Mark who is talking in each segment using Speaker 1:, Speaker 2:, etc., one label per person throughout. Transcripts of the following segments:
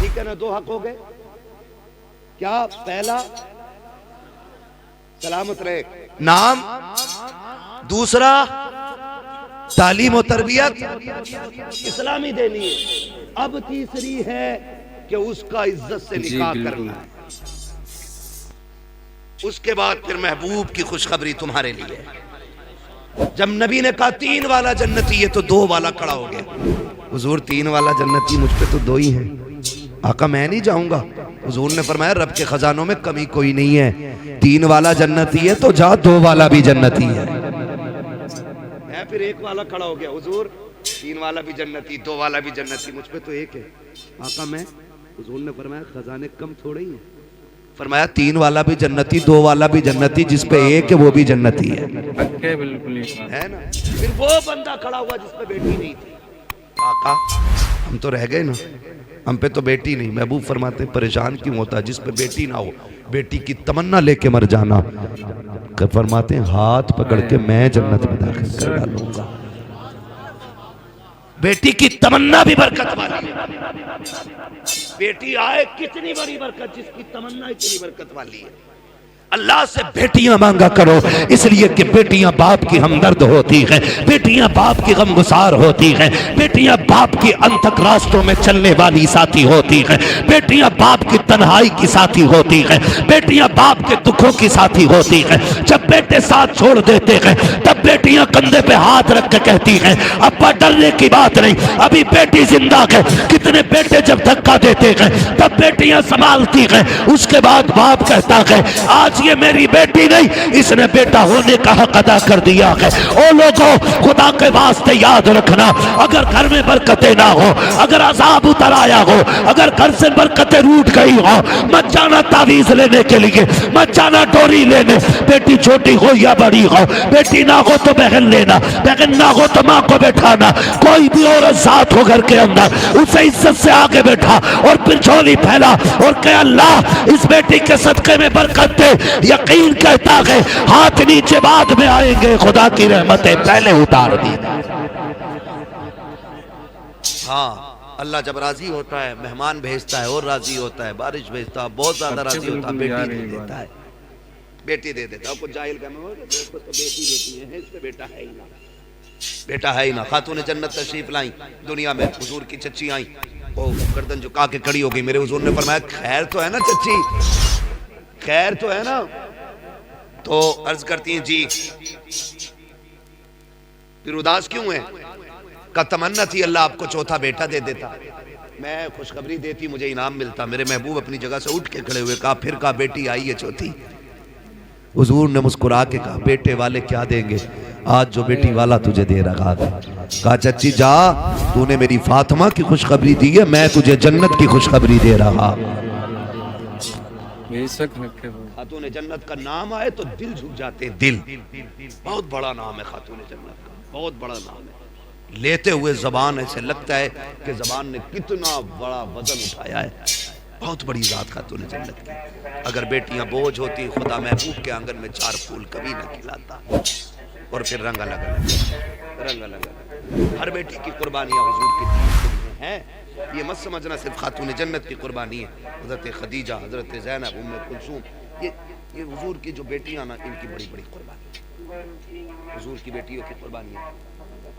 Speaker 1: ٹھیک ہے نا؟ دو حق ہو گئے کیا؟ پہلا سلامت رہے نام، دوسرا تعلیم و تربیت اسلامی دینی ہے، اب تیسری ہے کہ اس کا عزت سے نکاح کرنا ہے۔ اس کے بعد پھر محبوب کی خوشخبری تمہارے لیے ہے۔ جب نبی نے کہا 3 والا جنتی ہے تو 2 والا کھڑا ہو گیا۔ حضور 3 والا جنتی مجھ پہ تو 2 ہی ہیں، آقا میں نہیں جاؤں گا۔ حضور نے فرمایا رب کے خزانوں میں کمی کوئی نہیں ہے، 3 والا جنتی ہے تو جا 2 والا بھی جنتی ہے۔ پھر 1 والا کھڑا ہو گیا، حضور 3 والا بھی جنتی، 2 والا بھی جنتی، مجھ پہ تو 1 ہے آقا میں۔ حضور نے فرمایا خزانے کم تھوڑے ہی ہیں، فرمایا 3 والا بھی جنتی، 2 والا بھی جنتی، جس پہ 1 ہے وہ بھی جنتی ہے،
Speaker 2: بالکل
Speaker 1: ہے نا؟ پھر وہ بندہ کھڑا ہوا جس پہ بیٹی نہیں تھی، آقا ہم تو رہ گئے نا، ہم پہ تو بیٹی نہیں۔ محبوب فرماتے ہیں پریشان کیوں ہوتا، جس پہ بیٹی نہ ہو بیٹی کی تمنا لے کے مر جانا۔ فرماتے ہیں ہاتھ پکڑ کے میں جنت میں داخل کر ڈالوں گا۔ بیٹی کی تمنا بھی برکت والی ہے، بیٹی آئے کتنی بڑی برکت، جس کی تمنا اتنی برکت والی ہے۔ اللہ سے بیٹیاں مانگا کرو، اس لیے کہ بیٹیاں باپ کی ہمدرد ہوتی ہیں، بیٹیاں باپ کی غمگسار ہوتی ہیں، بیٹیاں باپ کی انتھک راستوں میں چلنے والی ساتھی ہوتی ہیں، بیٹیاں باپ کی تنہائی کی ساتھی ہوتی ہیں، بیٹیاں باپ کے دکھوں کی ساتھی ہوتی ہیں۔ جب بیٹے ساتھ چھوڑ دیتے ہیں تب بیٹیاں کندھے پہ ہاتھ رکھ کے کہتی ہیں ابا ڈرنے کی بات نہیں، ابھی بیٹی زندہ ہے۔ کتنے بیٹے جب دھکا دیتے ہیں تب بیٹیاں سنبھالتی ہیں، اس کے بعد باپ کہتا ہے آج یہ میری بیٹی نہیں، اس نے بیٹا ہونے کا حق ادا کر دیا ہے۔ او لوگوں خدا کے واسطے یاد رکھنا، اگر گھر میں برکتیں نہ ہو، اگر عذاب اتر آیا ہو، اگر گھر سے برکتیں روٹ گئی ہو، مت جانا تعویذ لینے کے لیے، مت جانا ڈوری لینے، بیٹی چھوٹی ہو یا بڑی ہو، بیٹی نہ ہو تو بہن لینا، بہن نہ ہو تو ماں کو بیٹھانا، کوئی بھی عورت ذات ہو گھر کے اندر اسے عزت سے آگے بیٹھا اور پھر جھولی پھیلا اور کہ اللہ اس بیٹی کے صدقے میں برکت دے۔ یقین کہتا ہے ہاتھ نیچے بعد میں آئیں گے، خدا کی رحمتیں پہلے اتار دی۔ ہاں اللہ جب راضی ہوتا ہے مہمان بھیجتا ہے اور راضی ہوتا ہے، بارش بھیجتا ہے بہت زیادہ راضی ہوتا ہے، بیٹی دے دیتا ہے، بیٹی دے دیتا ہے۔ کچھ جاہل کہنا ہوگا تو بیٹی دیتی ہے، اس پہ بیٹا ہے ہی نہ، بیٹا ہے ہی نہ۔ خاتون جنت تشریف لائیں دنیا میں، حضور کی چچی آئیں، وہ گردن جھکا کے کھڑی ہو گئی، میرے حضور نے فرمایا خیر تو ہے نا چچی، خیر تو ہے نا؟ تو عرض کرتی ہیں جی، پھر اداس کیوں ہے؟ کا تمنا تھی اللہ آپ کو چوتھا بیٹا دے دیتا، میں خوشخبری دیتی مجھے انعام ملتا۔ میرے محبوب اپنی جگہ سے اٹھ کے کھڑے ہوئے، کہا پھر کہا بیٹی آئی ہے چوتھی۔ حضور نے مسکرا کے کہا بیٹے والے کیا دیں گے، آج جو بیٹی والا تجھے دے رہا تھا۔ کہا چچی جا، تو نے میری فاطمہ کی خوشخبری دی ہے، میں تجھے جنت کی خوشخبری دے رہا۔ خاتون جنت کا نام آئے تو دل جھک جاتے ہیں، دل بہت بڑا نام ہے خاتون جنت کا، بہت بڑا نام ہے۔ لیتے ہوئے زبان ایسے لگتا ہے کہ زبان نے کتنا بڑا وزن اٹھایا ہے، بہت بڑی ذات خاتون جنت کی۔ اگر بیٹیاں بوجھ ہوتی خدا محبوب کے آنگن میں 4 پھول کبھی نہ کھلاتا۔ اور پھر رنگ الگ الگ، رنگ الگ الگ، ہر بیٹی کی قربانیاں حضور کی دین کے لیے ہیں۔ یہ مت سمجھنا صرف خاتون جنت کی قربانی ہے، حضرت خدیجہ، حضرت زینب، ام کلثوم، یہ حضور کی جو بیٹیاں نا ان کی بڑی بڑی قربانی، حضور کی بیٹیوں کی قربانی ہے۔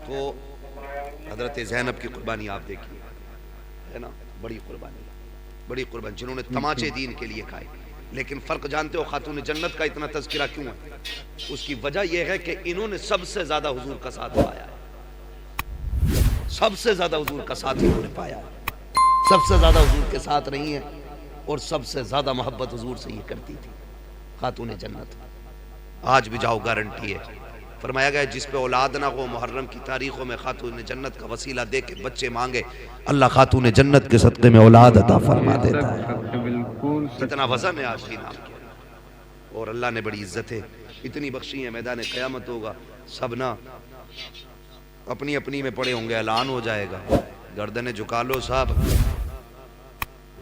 Speaker 1: تو حضرت زینب کی قربانی آپ دیکھیے، ہے نا، بڑی قربانی، بڑی قربانی، جنہوں نے تماچے دین کے لیے کھائے۔ لیکن فرق جانتے ہو خاتون جنت کا اتنا تذکرہ کیوں ہے؟ اس کی وجہ یہ ہے کہ انہوں نے سب سے زیادہ حضور کا ساتھ پایا ہے، سب سے زیادہ حضور کا ساتھ انہوں نے پایا ہے، سب سے زیادہ حضور کے ساتھ رہی ہیں اور سب سے زیادہ محبت حضور سے یہ کرتی تھی خاتون جنت۔ آج بھی جاؤ گارنٹی ہے، فرمایا گیا جس پہ اولاد نہ ہو محرم کی تاریخوں میں خاتون جنت کا وسیلہ دے کے بچے مانگے، اللہ خاتون جنت کے صدقے میں اولاد عطا فرما دیتا ہے۔ کتنا وزن ہے آج کی نام کیا، اور اللہ نے بڑی عزتیں اتنی بخشی ہیں، میدان قیامت ہوگا سب نہ اپنی اپنی میں پڑے ہوں گے، اعلان ہو جائے گا، گردنیں جھکا لو صاحب۔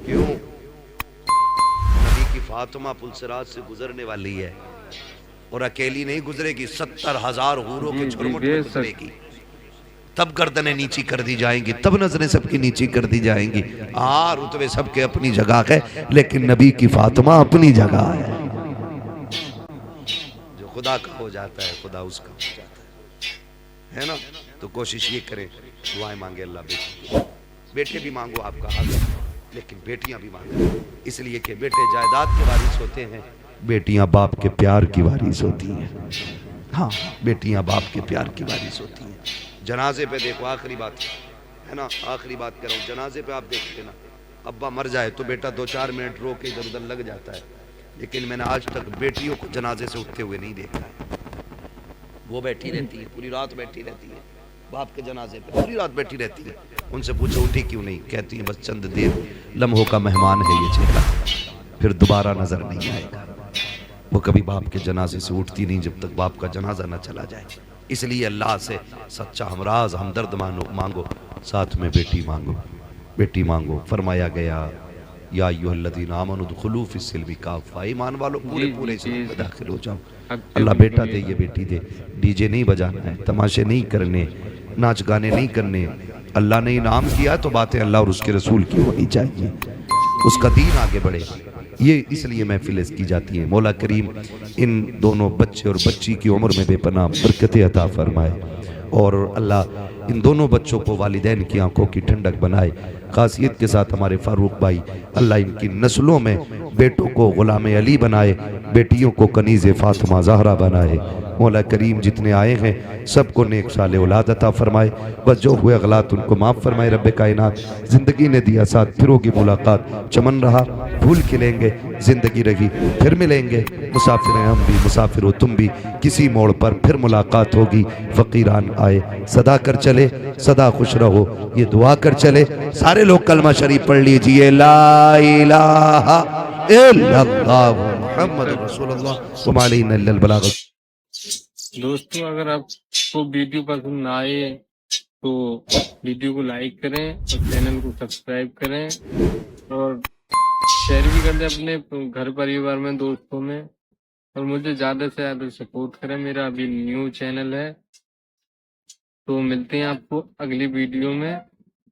Speaker 1: کیوں؟ نبی کی فاطمہ پلسرات سے گزرنے والی ہے، اور اکیلی نہیں گزرے گی، 70,000 حوروں کے جھرمٹ میں گزرے گی، تب گردنیں نیچی کر دی جائیں گی، تب نظریں سب کی نیچی کر دی جائیں گی۔ ہاں رتبے سب کے اپنی جگہ ہے، لیکن نبی کی فاطمہ اپنی جگہ ہے۔ جو خدا کا ہو جاتا ہے خدا اس کا ہو جاتا ہے نا؟ تو کوشش یہ کریں، دعائیں مانگے اللہ بیٹی، بیٹے بھی مانگو آپ کا حق ہے، لیکن بیٹیاں بھی مانگو، اس لیے کہ بیٹے جائیداد کے وارث ہوتے ہیں، بیٹیاں باپ کے پیار کی وارث ہوتی ہیں۔ ہاں بیٹیاں باپ کے پیار کی وارث ہوتی ہیں۔ جنازے پہ دیکھو، آخری بات ہے نا، آخری بات کر رہا ہوں، جنازے پہ آپ دیکھتے نا، ابا مر جائے تو بیٹا 2-4 منٹ رو کے ادھر ادھر لگ جاتا ہے، لیکن میں نے آج تک بیٹیوں کو جنازے سے اٹھتے ہوئے نہیں دیکھا ہے۔ وہ بیٹھی رہتی ہے، پوری رات بیٹھی رہتی ہے، باپ کے جنازے پہ پوری رات بیٹھی رہتی ہے۔ ان سے پوچھو اٹھی کیوں نہیں، کہتی ہیں بس چند دیر لمحوں کا مہمان ہے یہ چہرہ، پھر دوبارہ نظر نہیں آئے گا۔ وہ کبھی باپ کے جنازے سے اٹھتی نہیں جب تک باپ کا جنازہ نہ چلا جائے۔ اس لیے اللہ سے سچا ہمراز ہمدرد مانگو، ساتھ میں بیٹی مانگو، بیٹی مانگو۔ فرمایا گیا یا ایھا الذین آمنوا ادخلوا فی السلم کافہ، ایمان والو پورے
Speaker 2: جی
Speaker 1: پورے
Speaker 2: جی
Speaker 1: اسلام
Speaker 2: جی
Speaker 1: میں داخل ہو جاؤ۔
Speaker 2: اب
Speaker 1: اللہ
Speaker 2: بالکل
Speaker 1: بیٹا دے، یہ بیٹی دے، ڈی جے نہیں بجانا ہے، تماشے نہیں کرنے، ناچ گانے نہیں کرنے۔ اللہ نے انعام کیا تو باتیں اللہ اور اس کے رسول کی ہونی چاہیے، اس کا دین آگے بڑھے۔ یہ اس لیے محفلیں کی جاتی ہیں۔ مولا کریم ان دونوں بچے اور بچی کی عمر میں بے پناہ برکتیں عطا فرمائے، اور اللہ ان دونوں بچوں کو والدین کی آنکھوں کی ٹھنڈک بنائے۔ خاصیت کے ساتھ ہمارے فاروق بھائی، اللہ ان کی نسلوں میں بیٹوں کو غلام علی بنائے، بیٹیوں کو کنیز فاطمہ زہرا بنائے۔ مولا کریم جتنے آئے ہیں سب کو نیک صالح اولاد عطا فرمائے، بس جو ہوئے غلط ان کو معاف فرمائے۔ رب کائنات زندگی نے دیا ساتھ، پھر ہوگی ملاقات، چمن رہا پھول کھلیں گے، زندگی رہی پھر ملیں گے، مسافر ہیں ہم بھی، مسافر ہو تم بھی، کسی موڑ پر پھر ملاقات ہوگی۔ فقیران آئے صدا کر چلے، صدا خوش رہو، یہ دعا کر چلے۔ سارے لوگ کلمہ شریف پڑھ لیجئے، لا الہ الا اللہ محمد رسول اللہ وما علینا الا البلاغ۔
Speaker 2: دوستوں اگر آپ کو ویڈیو پسند آئے تو ویڈیو کو لائک کریں اور چینل کو سبسکرائب کریں اور شیئر بھی کر دیں اپنے گھر پریوار میں، دوستوں میں، اور مجھے زیادہ سے زیادہ سپورٹ کریں۔ میرا ابھی نیو چینل ہے، تو ملتے ہیں آپ کو اگلی ویڈیو میں،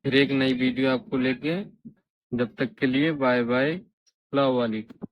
Speaker 2: پھر ایک نئی ویڈیو آپ کو لے کے۔ جب تک کے لیے بائے بائے، السلام علیکم۔